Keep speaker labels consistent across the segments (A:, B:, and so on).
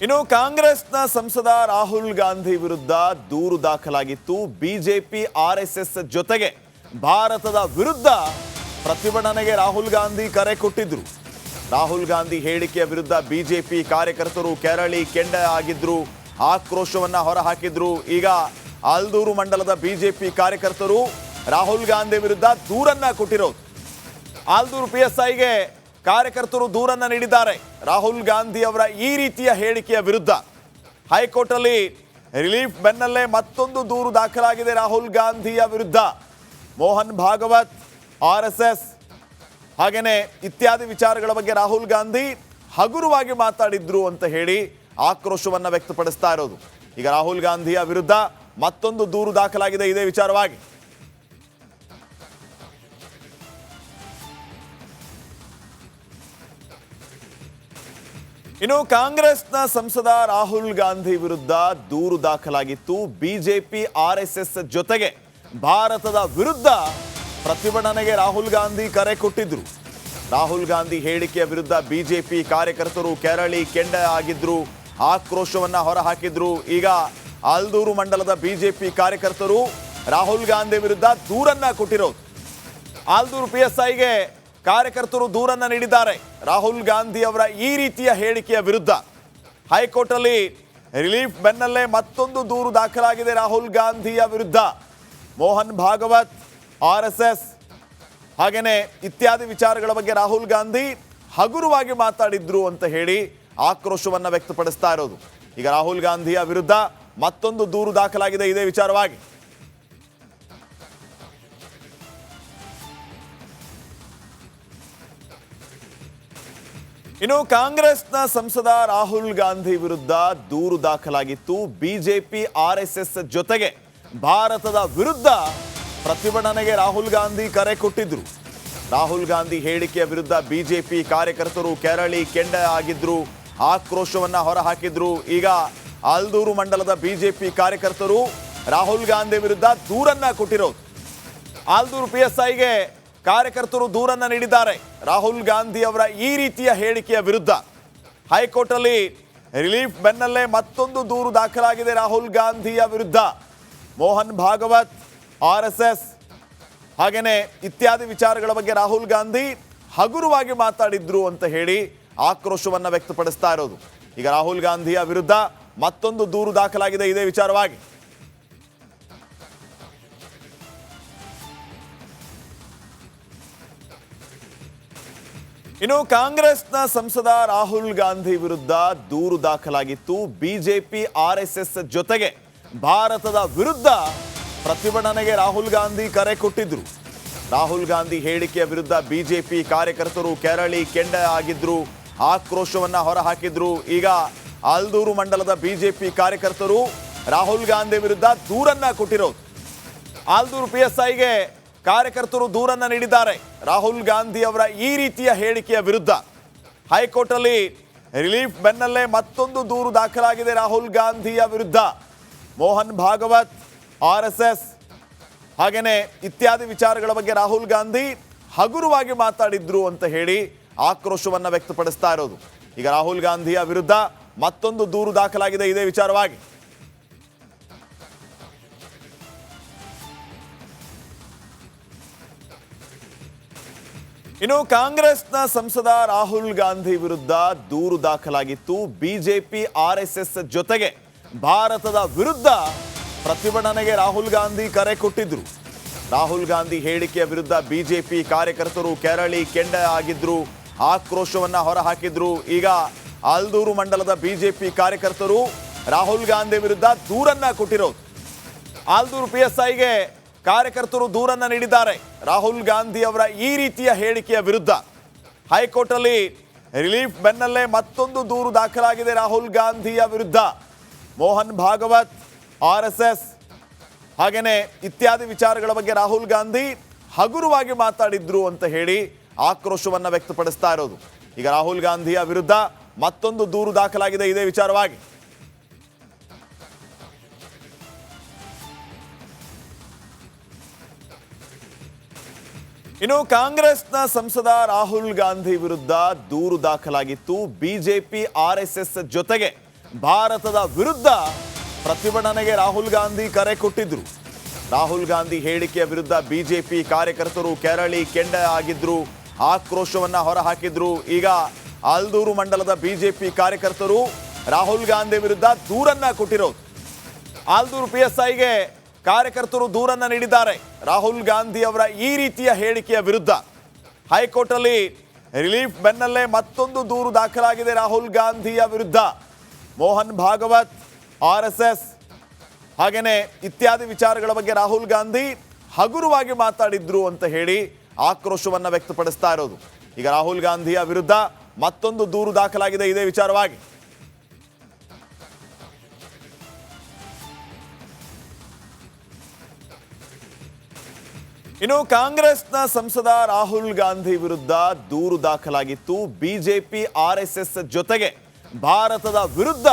A: ಇನ್ನು ಕಾಂಗ್ರೆಸ್ನ ಸಂಸದ ರಾಹುಲ್ ಗಾಂಧಿ ವಿರುದ್ಧ ದೂರು ದಾಖಲಾಗಿತ್ತು. ಬಿಜೆಪಿ ಆರ್ಎಸ್ಎಸ್ ಜೊತೆಗೆ ಭಾರತದ ವಿರುದ್ಧ ಪ್ರತಿಭಟನೆಗೆ ರಾಹುಲ್ ಗಾಂಧಿ ಕರೆ ಕೊಟ್ಟಿದ್ರು. ರಾಹುಲ್ ಗಾಂಧಿ ಹೇಳಿಕೆಯ ವಿರುದ್ಧ ಬಿಜೆಪಿ ಕಾರ್ಯಕರ್ತರು ಕೆರಳಿ ಕೆಂಡ ಆಗಿದ್ರು, ಆಕ್ರೋಶವನ್ನ ಹೊರಹಾಕಿದ್ರು. ಈಗ ಆಲ್ದೂರು ಮಂಡಲದ ಬಿಜೆಪಿ ಕಾರ್ಯಕರ್ತರು ರಾಹುಲ್ ಗಾಂಧಿ ವಿರುದ್ಧ ದೂರನ್ನ ಕೊಟ್ಟಿರೋದು. ಆಲ್ದೂರು ಪಿಎಸ್ಐಗೆ ಕಾರ್ಯಕರ್ತರು ದೂರನ್ನ ನೀಡಿದ್ದಾರೆ. ರಾಹುಲ್ ಗಾಂಧಿ ಅವರ ಈ ರೀತಿಯ ಹೇಳಿಕೆಯ ವಿರುದ್ಧ ಹೈಕೋರ್ಟ್ ಅಲ್ಲಿ ರಿಲೀಫ್ ಬೆನ್ನಲ್ಲೇ ಮತ್ತೊಂದು ದೂರು ದಾಖಲಾಗಿದೆ ರಾಹುಲ್ ಗಾಂಧಿಯ ವಿರುದ್ಧ. ಮೋಹನ್ ಭಾಗವತ್, ಆರ್ಎಸ್ಎಸ್ ಹಾಗೇನೆ ಇತ್ಯಾದಿ ವಿಚಾರಗಳ ಬಗ್ಗೆ ರಾಹುಲ್ ಗಾಂಧಿ ಹಗುರವಾಗಿ ಮಾತಾಡಿದ್ರು ಅಂತ ಹೇಳಿ ಆಕ್ರೋಶವನ್ನ ವ್ಯಕ್ತಪಡಿಸ್ತಾ ಇರೋದು. ಈಗ ರಾಹುಲ್ ಗಾಂಧಿಯ ವಿರುದ್ಧ ಮತ್ತೊಂದು ದೂರು ದಾಖಲಾಗಿದೆ ಇದೇ ವಿಚಾರವಾಗಿ. ಇನ್ನು ಕಾಂಗ್ರೆಸ್ನ ಸಂಸದ ರಾಹುಲ್ ಗಾಂಧಿ ವಿರುದ್ಧ ದೂರು ದಾಖಲಾಗಿತ್ತು. ಬಿಜೆಪಿ ಆರ್ಎಸ್ಎಸ್ ಜೊತೆಗೆ ಭಾರತದ ವಿರುದ್ಧ ಪ್ರತಿಭಟನೆಗೆ ರಾಹುಲ್ ಗಾಂಧಿ ಕರೆ ಕೊಟ್ಟಿದ್ರು. ರಾಹುಲ್ ಗಾಂಧಿ ಹೇಳಿಕೆಯ ವಿರುದ್ಧ ಬಿಜೆಪಿ ಕಾರ್ಯಕರ್ತರು ಕೆರಳಿ ಕೆಂಡ ಆಗಿದ್ರು, ಆಕ್ರೋಶವನ್ನ ಹೊರಹಾಕಿದ್ರು. ಈಗ ಆಲ್ದೂರು ಮಂಡಲದ ಬಿಜೆಪಿ ಕಾರ್ಯಕರ್ತರು ರಾಹುಲ್ ಗಾಂಧಿ ವಿರುದ್ಧ ದೂರನ್ನ ಕೊಟ್ಟಿರೋದು. ಆಲ್ದೂರು ಪಿಎಸ್ಐಗೆ ಕಾರ್ಯಕರ್ತರು ದೂರನ್ನ ನೀಡಿದ್ದಾರೆ. ರಾಹುಲ್ ಗಾಂಧಿ ಅವರ ಈ ರೀತಿಯ ಹೇಳಿಕೆಯ ವಿರುದ್ಧ ಹೈಕೋರ್ಟ್ ಅಲ್ಲಿ ರಿಲೀಫ್ ಬೆನ್ನಲ್ಲೇ ಮತ್ತೊಂದು ದೂರು ದಾಖಲಾಗಿದೆ ರಾಹುಲ್ ಗಾಂಧಿಯ ವಿರುದ್ಧ. ಮೋಹನ್ ಭಾಗವತ್, ಆರ್ಎಸ್ಎಸ್ ಹಾಗೇನೆ ಇತ್ಯಾದಿ ವಿಚಾರಗಳ ಬಗ್ಗೆ ರಾಹುಲ್ ಗಾಂಧಿ ಹಗುರವಾಗಿ ಮಾತಾಡಿದ್ರು ಅಂತ ಹೇಳಿ ಆಕ್ರೋಶವನ್ನ ವ್ಯಕ್ತಪಡಿಸ್ತಾ ಇರೋದು. ಈಗ ರಾಹುಲ್ ಗಾಂಧಿಯ ವಿರುದ್ಧ ಮತ್ತೊಂದು ದೂರು ದಾಖಲಾಗಿದೆ ಇದೇ ವಿಚಾರವಾಗಿ. ಇನ್ನು ಕಾಂಗ್ರೆಸ್ನ ಸಂಸದ ರಾಹುಲ್ ಗಾಂಧಿ ವಿರುದ್ಧ ದೂರು ದಾಖಲಾಗಿತ್ತು. ಬಿಜೆಪಿ ಆರ್ಎಸ್ಎಸ್ ಜೊತೆಗೆ ಭಾರತದ ವಿರುದ್ಧ ಪ್ರತಿಭಟನೆಗೆ ರಾಹುಲ್ ಗಾಂಧಿ ಕರೆ ಕೊಟ್ಟಿದ್ರು. ರಾಹುಲ್ ಗಾಂಧಿ ಹೇಳಿಕೆಯ ವಿರುದ್ಧ ಬಿಜೆಪಿ ಕಾರ್ಯಕರ್ತರು ಕೆರಳಿ ಕೆಂಡ ಆಗಿದ್ರು, ಆಕ್ರೋಶವನ್ನ ಹೊರಹಾಕಿದ್ರು. ಈಗ ಆಲ್ದೂರು ಮಂಡಲದ ಬಿಜೆಪಿ ಕಾರ್ಯಕರ್ತರು ರಾಹುಲ್ ಗಾಂಧಿ ವಿರುದ್ಧ ದೂರನ್ನ ಕೊಟ್ಟಿರೋದು. ಆಲ್ದೂರು ಪಿಎಸ್ಐಗೆ ಕಾರ್ಯಕರ್ತರು ದೂರನ್ನ ನೀಡಿದ್ದಾರೆ. ರಾಹುಲ್ ಗಾಂಧಿ ಅವರ ಈ ರೀತಿಯ ಹೇಳಿಕೆಯ ವಿರುದ್ಧ ಹೈಕೋರ್ಟ್ ಅಲ್ಲಿ ರಿಲೀಫ್ ಬೆನ್ನಲ್ಲೇ ಮತ್ತೊಂದು ದೂರು ದಾಖಲಾಗಿದೆ ರಾಹುಲ್ ಗಾಂಧಿಯ ವಿರುದ್ಧ. ಮೋಹನ್ ಭಾಗವತ್, ಆರ್ಎಸ್ಎಸ್ ಹಾಗೇನೆ ಇತ್ಯಾದಿ ವಿಚಾರಗಳ ಬಗ್ಗೆ ರಾಹುಲ್ ಗಾಂಧಿ ಹಗುರವಾಗಿ ಮಾತಾಡಿದ್ರು ಅಂತ ಹೇಳಿ ಆಕ್ರೋಶವನ್ನ ವ್ಯಕ್ತಪಡಿಸ್ತಾ ಇರೋದು. ಈಗ ರಾಹುಲ್ ಗಾಂಧಿಯ ವಿರುದ್ಧ ಮತ್ತೊಂದು ದೂರು ದಾಖಲಾಗಿದೆ ಇದೇ ವಿಚಾರವಾಗಿ. ಇನ್ನು ಕಾಂಗ್ರೆಸ್ನ ಸಂಸದ ರಾಹುಲ್ ಗಾಂಧಿ ವಿರುದ್ಧ ದೂರು ದಾಖಲಾಗಿತ್ತು. ಬಿಜೆಪಿ ಆರ್ಎಸ್ಎಸ್ ಜೊತೆಗೆ ಭಾರತದ ವಿರುದ್ಧ ಪ್ರತಿಭಟನೆಗೆ ರಾಹುಲ್ ಗಾಂಧಿ ಕರೆ ಕೊಟ್ಟಿದ್ರು. ರಾಹುಲ್ ಗಾಂಧಿ ಹೇಳಿಕೆಯ ವಿರುದ್ಧ ಬಿಜೆಪಿ ಕಾರ್ಯಕರ್ತರು ಕೆರಳಿ ಕೆಂಡ ಆಗಿದ್ರು, ಆಕ್ರೋಶವನ್ನ ಹೊರಹಾಕಿದ್ರು. ಈಗ ಆಲ್ದೂರು ಮಂಡಲದ ಬಿಜೆಪಿ ಕಾರ್ಯಕರ್ತರು ರಾಹುಲ್ ಗಾಂಧಿ ವಿರುದ್ಧ ದೂರನ್ನ ಕೊಟ್ಟಿರೋದು. ಆಲ್ದೂರು ಪಿಎಸ್ಐಗೆ ಕಾರ್ಯಕರ್ತರು ದೂರನ್ನ ನೀಡಿದ್ದಾರೆ. ರಾಹುಲ್ ಗಾಂಧಿ ಅವರ ಈ ರೀತಿಯ ಹೇಳಿಕೆಯ ವಿರುದ್ಧ ಹೈಕೋರ್ಟ್ ಅಲ್ಲಿ ರಿಲೀಫ್ ಬೆನ್ನಲ್ಲೇ ಮತ್ತೊಂದು ದೂರು ದಾಖಲಾಗಿದೆ ರಾಹುಲ್ ಗಾಂಧಿಯ ವಿರುದ್ಧ. ಮೋಹನ್ ಭಾಗವತ್, ಆರ್ಎಸ್ಎಸ್ ಹಾಗೇನೆ ಇತ್ಯಾದಿ ವಿಚಾರಗಳ ಬಗ್ಗೆ ರಾಹುಲ್ ಗಾಂಧಿ ಹಗುರವಾಗಿ ಮಾತಾಡಿದ್ರು ಅಂತ ಹೇಳಿ ಆಕ್ರೋಶವನ್ನ ವ್ಯಕ್ತಪಡಿಸ್ತಾ ಇರೋದು. ಈಗ ರಾಹುಲ್ ಗಾಂಧಿಯ ವಿರುದ್ಧ ಮತ್ತೊಂದು ದೂರು ದಾಖಲಾಗಿದೆ ಇದೇ ವಿಚಾರವಾಗಿ. ಇನ್ನು ಕಾಂಗ್ರೆಸ್ನ ಸಂಸದ ರಾಹುಲ್ ಗಾಂಧಿ ವಿರುದ್ಧ ದೂರು ದಾಖಲಾಗಿತ್ತು. ಬಿಜೆಪಿ ಆರ್ಎಸ್ಎಸ್ ಜೊತೆಗೆ ಭಾರತದ ವಿರುದ್ಧ ಪ್ರತಿಭಟನೆಗೆ ರಾಹುಲ್ ಗಾಂಧಿ ಕರೆ ಕೊಟ್ಟಿದ್ರು. ರಾಹುಲ್ ಗಾಂಧಿ ಹೇಳಿಕೆಯ ವಿರುದ್ಧ ಬಿಜೆಪಿ ಕಾರ್ಯಕರ್ತರು ಕೆರಳಿ ಕೆಂಡ ಆಗಿದ್ರು, ಆಕ್ರೋಶವನ್ನ ಹೊರಹಾಕಿದ್ರು. ಈಗ ಆಲ್ದೂರು ಮಂಡಲದ ಬಿಜೆಪಿ ಕಾರ್ಯಕರ್ತರು ರಾಹುಲ್ ಗಾಂಧಿ ವಿರುದ್ಧ ದೂರನ್ನ ಕೊಟ್ಟಿರೋದು. ಆಲ್ದೂರು ಪಿಎಸ್ಐಗೆ ಕಾರ್ಯಕರ್ತರು ದೂರನ್ನ ನೀಡಿದ್ದಾರೆ. ರಾಹುಲ್ ಗಾಂಧಿ ಅವರ ಈ ರೀತಿಯ ಹೇಳಿಕೆಯ ವಿರುದ್ಧ ಹೈಕೋರ್ಟ್ ಅಲ್ಲಿ ರಿಲೀಫ್ ಬೆನ್ನಲ್ಲೇ ಮತ್ತೊಂದು ದೂರು ದಾಖಲಾಗಿದೆ ರಾಹುಲ್ ಗಾಂಧಿಯ ವಿರುದ್ಧ. ಮೋಹನ್ ಭಾಗವತ್, ಆರ್ಎಸ್ಎಸ್ ಹಾಗೇನೆ ಇತ್ಯಾದಿ ವಿಚಾರಗಳ ಬಗ್ಗೆ ರಾಹುಲ್ ಗಾಂಧಿ ಹಗುರವಾಗಿ ಮಾತಾಡಿದ್ರು ಅಂತ ಹೇಳಿ ಆಕ್ರೋಶವನ್ನ ವ್ಯಕ್ತಪಡಿಸ್ತಾ ಇರೋದು. ಈಗ ರಾಹುಲ್ ಗಾಂಧಿಯ ವಿರುದ್ಧ ಮತ್ತೊಂದು ದೂರು ದಾಖಲಾಗಿದೆ ಇದೇ ವಿಚಾರವಾಗಿ. ಇನ್ನು ಕಾಂಗ್ರೆಸ್ನ ಸಂಸದ ರಾಹುಲ್ ಗಾಂಧಿ ವಿರುದ್ಧ ದೂರು ದಾಖಲಾಗಿತ್ತು. ಬಿಜೆಪಿ ಆರ್ಎಸ್ಎಸ್ ಜೊತೆಗೆ ಭಾರತದ ವಿರುದ್ಧ ಪ್ರತಿಭಟನೆಗೆ ರಾಹುಲ್ ಗಾಂಧಿ ಕರೆ ಕೊಟ್ಟಿದ್ರು. ರಾಹುಲ್ ಗಾಂಧಿ ಹೇಳಿಕೆಯ ವಿರುದ್ಧ ಬಿಜೆಪಿ ಕಾರ್ಯಕರ್ತರು ಕೆರಳಿ ಕೆಂಡ ಆಗಿದ್ರು, ಆಕ್ರೋಶವನ್ನ ಹೊರಹಾಕಿದ್ರು. ಈಗ ಆಲ್ದೂರು ಮಂಡಲದ ಬಿಜೆಪಿ ಕಾರ್ಯಕರ್ತರು ರಾಹುಲ್ ಗಾಂಧಿ ವಿರುದ್ಧ ದೂರನ್ನ ಕೊಟ್ಟಿರೋದು. ಆಲ್ದೂರು PSIಗೆ ಕಾರ್ಯಕರ್ತರು ದೂರನ್ನ ನೀಡಿದ್ದಾರೆ ರಾಹುಲ್ ಗಾಂಧಿ ಅವರ ಈ ರೀತಿಯ ಹೇಳಿಕೆಯ ವಿರುದ್ಧ. ಹೈಕೋರ್ಟ್ ಅಲ್ಲಿ ರಿಲೀಫ್ ಬೆನ್ನಲ್ಲೇ ಮತ್ತೊಂದು ದೂರು ದಾಖಲಾಗಿದೆ ರಾಹುಲ್ ಗಾಂಧಿಯ ವಿರುದ್ಧ. ಮೋಹನ್ ಭಾಗವತ್, RSS ಹಾಗೇನೆ ಇತ್ಯಾದಿ ವಿಚಾರಗಳ ಬಗ್ಗೆ ರಾಹುಲ್ ಗಾಂಧಿ ಹಗುರವಾಗಿ ಮಾತಾಡಿದ್ರು ಅಂತ ಹೇಳಿ ಆಕ್ರೋಶವನ್ನ ವ್ಯಕ್ತಪಡಿಸ್ತಾ ಇರೋದು. ಈಗ ರಾಹುಲ್ ಗಾಂಧಿಯ ವಿರುದ್ಧ ಮತ್ತೊಂದು ದೂರು ದಾಖಲಾಗಿದೆ ಇದೇ ವಿಚಾರವಾಗಿ. ಇನ್ನು ಕಾಂಗ್ರೆಸ್ನ ಸಂಸದ ರಾಹುಲ್ ಗಾಂಧಿ ವಿರುದ್ಧ ದೂರು ದಾಖಲಾಗಿತ್ತು. ಬಿಜೆಪಿ RSS ಜೊತೆಗೆ ಭಾರತದ ವಿರುದ್ಧ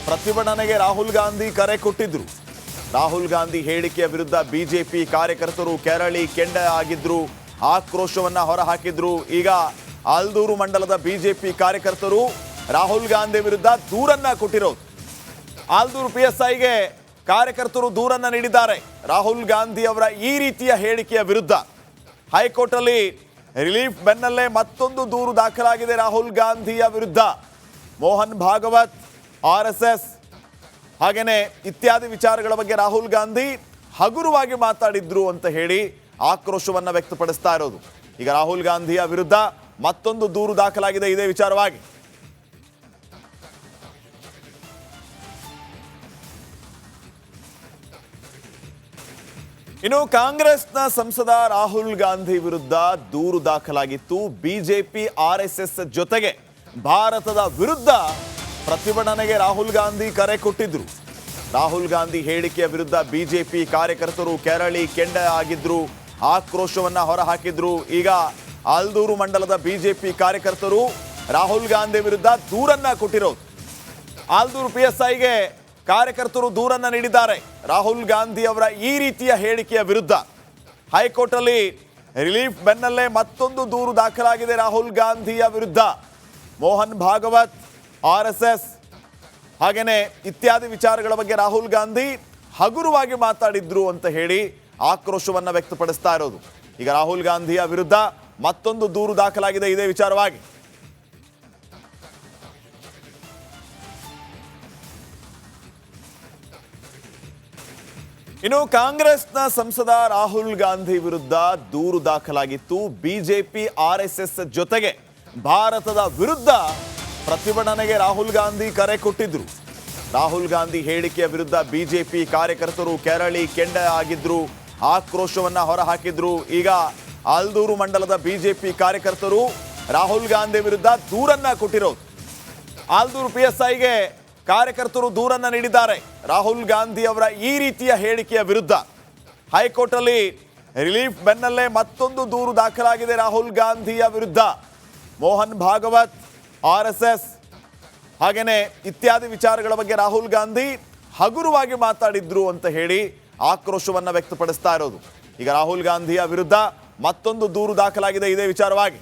A: ಪ್ರತಿಭಟನೆಗೆ ರಾಹುಲ್ ಗಾಂಧಿ ಕರೆ ಕೊಟ್ಟಿದ್ರು. ರಾಹುಲ್ ಗಾಂಧಿ ಹೇಳಿಕೆಯ ವಿರುದ್ಧ ಬಿಜೆಪಿ ಕಾರ್ಯಕರ್ತರು ಕೆರಳಿ ಕೆಂಡ ಆಗಿದ್ರು, ಆಕ್ರೋಶವನ್ನ ಹೊರಹಾಕಿದ್ರು. ಈಗ ಆಲ್ದೂರು ಮಂಡಲದ ಬಿಜೆಪಿ ಕಾರ್ಯಕರ್ತರು ರಾಹುಲ್ ಗಾಂಧಿ ವಿರುದ್ಧ ದೂರನ್ನ ಕೊಟ್ಟಿರೋದು. ಆಲ್ದೂರು PSIಗೆ ಕಾರ್ಯಕರ್ತರು ದೂರನ್ನ ನೀಡಿದ್ದಾರೆ ರಾಹುಲ್ ಗಾಂಧಿ ಅವರ ಈ ರೀತಿಯ ಹೇಳಿಕೆಯ ವಿರುದ್ಧ. ಹೈಕೋರ್ಟ್ ಅಲ್ಲಿ ರಿಲೀಫ್ ಬೆನ್ನಲ್ಲೇ ಮತ್ತೊಂದು ದೂರು ದಾಖಲಾಗಿದೆ ರಾಹುಲ್ ಗಾಂಧಿಯ ವಿರುದ್ಧ. ಮೋಹನ್ ಭಾಗವತ್, RSS ಹಾಗೇನೆ ಇತ್ಯಾದಿ ವಿಚಾರಗಳ ಬಗ್ಗೆ ರಾಹುಲ್ ಗಾಂಧಿ ಹಗುರವಾಗಿ ಮಾತಾಡಿದ್ರು ಅಂತ ಹೇಳಿ ಆಕ್ರೋಶವನ್ನ ವ್ಯಕ್ತಪಡಿಸ್ತಾ ಇರೋದು. ಈಗ ರಾಹುಲ್ ಗಾಂಧಿಯ ವಿರುದ್ಧ ಮತ್ತೊಂದು ದೂರು ದಾಖಲಾಗಿದೆ ಇದೇ ವಿಚಾರವಾಗಿ. ಇನ್ನು ಕಾಂಗ್ರೆಸ್ನ ಸಂಸದ ರಾಹುಲ್ ಗಾಂಧಿ ವಿರುದ್ಧ ದೂರು ದಾಖಲಾಗಿತ್ತು. ಬಿಜೆಪಿ RSS ಜೊತೆಗೆ ಭಾರತದ ವಿರುದ್ಧ ಪ್ರತಿಭಟನೆಗೆ ರಾಹುಲ್ ಗಾಂಧಿ ಕರೆ ಕೊಟ್ಟಿದ್ರು. ರಾಹುಲ್ ಗಾಂಧಿ ಹೇಳಿಕೆಯ ವಿರುದ್ಧ ಬಿಜೆಪಿ ಕಾರ್ಯಕರ್ತರು ಕೆರಳಿ ಕೆಂಡ ಆಗಿದ್ರು, ಆಕ್ರೋಶವನ್ನ ಹೊರಹಾಕಿದ್ರು. ಈಗ ಆಲ್ದೂರು ಮಂಡಲದ ಬಿಜೆಪಿ ಕಾರ್ಯಕರ್ತರು ರಾಹುಲ್ ಗಾಂಧಿ ವಿರುದ್ಧ ದೂರನ್ನ ಕೊಟ್ಟಿರೋದು. ಆಲ್ದೂರು PSIಗೆ ಕಾರ್ಯಕರ್ತರು ದೂರನ್ನ ನೀಡಿದ್ದಾರೆ ರಾಹುಲ್ ಗಾಂಧಿ ಅವರ ಈ ರೀತಿಯ ಹೇಳಿಕೆಯ ವಿರುದ್ಧ. ಹೈಕೋರ್ಟ್ ಅಲ್ಲಿ ರಿಲೀಫ್ ಬೆನ್ನಲ್ಲೇ ಮತ್ತೊಂದು ದೂರು ದಾಖಲಾಗಿದೆ ರಾಹುಲ್ ಗಾಂಧಿಯ ವಿರುದ್ಧ. ಮೋಹನ್ ಭಾಗವತ್, RSS ಹಾಗೇನೆ ಇತ್ಯಾದಿ ವಿಚಾರಗಳ ಬಗ್ಗೆ ರಾಹುಲ್ ಗಾಂಧಿ ಹಗುರವಾಗಿ ಮಾತಾಡಿದ್ರು ಅಂತ ಹೇಳಿ ಆಕ್ರೋಶವನ್ನ ವ್ಯಕ್ತಪಡಿಸ್ತಾ ಇರೋದು. ಈಗ ರಾಹುಲ್ ಗಾಂಧಿಯ ವಿರುದ್ಧ ಮತ್ತೊಂದು ದೂರು ದಾಖಲಾಗಿದೆ ಇದೇ ವಿಚಾರವಾಗಿ. ಇನ್ನು ಕಾಂಗ್ರೆಸ್ನ ಸಂಸದ ರಾಹುಲ್ ಗಾಂಧಿ ವಿರುದ್ಧ ದೂರು ದಾಖಲಾಗಿತ್ತು. ಬಿಜೆಪಿ RSS ಜೊತೆಗೆ ಭಾರತದ ವಿರುದ್ಧ ಪ್ರತಿಭಟನೆಗೆ ರಾಹುಲ್ ಗಾಂಧಿ ಕರೆ ಕೊಟ್ಟಿದ್ರು. ರಾಹುಲ್ ಗಾಂಧಿ ಹೇಳಿಕೆಯ ವಿರುದ್ಧ ಬಿಜೆಪಿ ಕಾರ್ಯಕರ್ತರು ಕೆರಳಿ ಕೆಂಡ ಆಗಿದ್ರು, ಆಕ್ರೋಶವನ್ನ ಹೊರಹಾಕಿದ್ರು. ಈಗ ಆಲ್ದೂರು ಮಂಡಲದ ಬಿಜೆಪಿ ಕಾರ್ಯಕರ್ತರು ರಾಹುಲ್ ಗಾಂಧಿ ವಿರುದ್ಧ ದೂರನ್ನ ಕೊಟ್ಟಿರೋದು. ಆಲ್ದೂರು PSIಗೆ ಕಾರ್ಯಕರ್ತರು ದೂರನ್ನ ನೀಡಿದ್ದಾರೆ ರಾಹುಲ್ ಗಾಂಧಿ ಅವರ ಈ ರೀತಿಯ ಹೇಳಿಕೆಯ ವಿರುದ್ಧ. ಹೈಕೋರ್ಟ್ ಅಲ್ಲಿ ರಿಲೀಫ್ ಬೆನ್ನಲ್ಲೇ ಮತ್ತೊಂದು ದೂರು ದಾಖಲಾಗಿದೆ ರಾಹುಲ್ ಗಾಂಧಿಯ ವಿರುದ್ಧ. ಮೋಹನ್ ಭಾಗವತ್, RSS ಹಾಗೇನೆ ಇತ್ಯಾದಿ ವಿಚಾರಗಳ ಬಗ್ಗೆ ರಾಹುಲ್ ಗಾಂಧಿ ಹಗುರವಾಗಿ ಮಾತಾಡಿದ್ರು ಅಂತ ಹೇಳಿ ಆಕ್ರೋಶವನ್ನ ವ್ಯಕ್ತಪಡಿಸ್ತಾ ಇರೋದು. ಈಗ ರಾಹುಲ್ ಗಾಂಧಿಯ ವಿರುದ್ಧ ಮತ್ತೊಂದು ದೂರು ದಾಖಲಾಗಿದೆ ಇದೇ ವಿಚಾರವಾಗಿ.